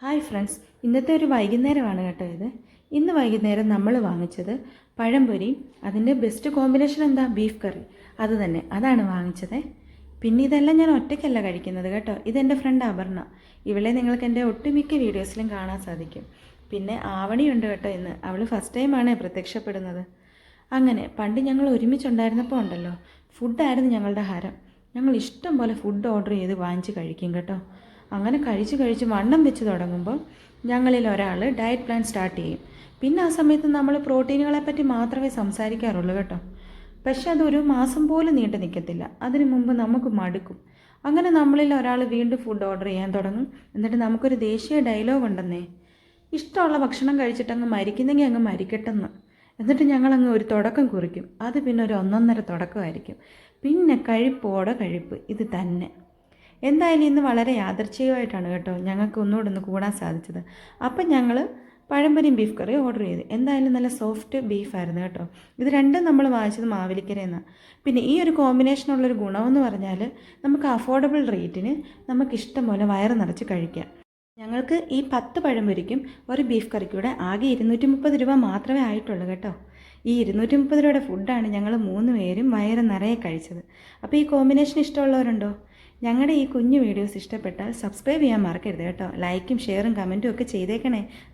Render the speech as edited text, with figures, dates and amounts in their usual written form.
Hi friends, ഇന്നത്തെ ഒരു വൈകുന്നേരമാണ് കേട്ടോ ഇത്. ഇന്ന് വൈകുന്നേരം നമ്മൾ വാങ്ങിച്ചത് പഴംപൊരിയും അതിൻ്റെ ബെസ്റ്റ് കോമ്പിനേഷൻ എന്താ, ബീഫ് കറി. അത് തന്നെ, അതാണ് വാങ്ങിച്ചത്. പിന്നെ ഇതെല്ലാം ഞാൻ ഒറ്റയ്ക്കല്ല കഴിക്കുന്നത് കേട്ടോ. ഇതെൻ്റെ ഫ്രണ്ട് അപർണ. ഇവളെ നിങ്ങൾക്ക് എൻ്റെ ഒട്ടുമിക്ക വീഡിയോസിലും കാണാൻ സാധിക്കും. പിന്നെ ആവണിയുണ്ട് കേട്ടോ ഇന്ന്. അവൾ ഫസ്റ്റ് ടൈമാണ് പ്രത്യക്ഷപ്പെടുന്നത്. അങ്ങനെ പണ്ട് ഞങ്ങൾ ഒരുമിച്ചുണ്ടായിരുന്നപ്പോൾ ഉണ്ടല്ലോ, ഫുഡായിരുന്നു ഞങ്ങളുടെ ഹരം. ഞങ്ങൾ ഇഷ്ടം പോലെ ഫുഡ് ഓർഡർ ചെയ്ത് വാങ്ങിച്ച് കഴിക്കും കേട്ടോ. അങ്ങനെ കഴിച്ച് വണ്ണം വെച്ച് തുടങ്ങുമ്പോൾ ഞങ്ങളിൽ ഒരാൾ ഡയറ്റ് പ്ലാൻ സ്റ്റാർട്ട് ചെയ്യും. പിന്നെ ആ സമയത്ത് നമ്മൾ പ്രോട്ടീനുകളെപ്പറ്റി മാത്രമേ സംസാരിക്കാറുള്ളൂ കേട്ടോ. പക്ഷെ അതൊരു മാസം പോലും നീണ്ടു നിൽക്കത്തില്ല. അതിനു മുമ്പ് നമുക്ക് മടുക്കും. അങ്ങനെ നമ്മളിൽ ഒരാൾ വീണ്ടും ഫുഡ് ഓർഡർ ചെയ്യാൻ തുടങ്ങും. എന്നിട്ട് നമുക്കൊരു ദേശീയ ഡയലോഗ് ഉണ്ടെന്നേ, ഇഷ്ടമുള്ള ഭക്ഷണം കഴിച്ചിട്ടങ്ങ് മരിക്കുന്നെങ്കിൽ അങ്ങ് മരിക്കട്ടെന്ന്. എന്നിട്ട് ഞങ്ങളങ്ങ് ഒരു തുടക്കം കുറിക്കും. അത് പിന്നെ ഒരു ഒന്നൊന്നര തുടക്കമായിരിക്കും. പിന്നെ കഴിപ്പോടെ കഴിപ്പ് ഇത് തന്നെ. എന്തായാലും ഇന്ന് വളരെ യാദർച്ഛികമായിട്ടാണ് കേട്ടോ ഞങ്ങൾക്ക് ഒന്നുകൂടെ ഒന്ന് കൂടാൻ സാധിച്ചത്. അപ്പം ഞങ്ങൾ പഴംപൊരിയും ബീഫ് കറി ഓർഡർ ചെയ്തു. എന്തായാലും നല്ല സോഫ്റ്റ് ബീഫായിരുന്നു കേട്ടോ. ഇത് രണ്ടും നമ്മൾ വാങ്ങിച്ചത് മാവേലിക്കരയിൽ നിന്നാണ്. പിന്നെ ഈ ഒരു കോമ്പിനേഷനുള്ളൊരു ഗുണമെന്ന് പറഞ്ഞാൽ നമുക്ക് അഫോർഡബിൾ റേറ്റിന് നമുക്ക് ഇഷ്ടം പോലെ വയറ് നിറച്ച് കഴിക്കാം. ഞങ്ങൾക്ക് ഈ 10 പഴംപൊരിക്കും ഒരു ബീഫ് കറിക്കൂടെ ആകെ 230 രൂപ മാത്രമേ ആയിട്ടുള്ളൂ കേട്ടോ. ഈ 230 രൂപയുടെ ഫുഡാണ് ഞങ്ങൾ 3 പേരും വയറ് നിറയെ കഴിച്ചത്. അപ്പോൾ ഈ കോമ്പിനേഷൻ ഇഷ്ടമുള്ളവരുണ്ടോ? ഞങ്ങളുടെ ഈ കുഞ്ഞു വീഡിയോസ് ഇഷ്ടപ്പെട്ടാൽ സബ്സ്ക്രൈബ് ചെയ്യാൻ മറക്കരുത് കേട്ടോ. ലൈക്കും ഷെയറും കമൻറ്റും ഒക്കെ ചെയ്തേക്കണേ.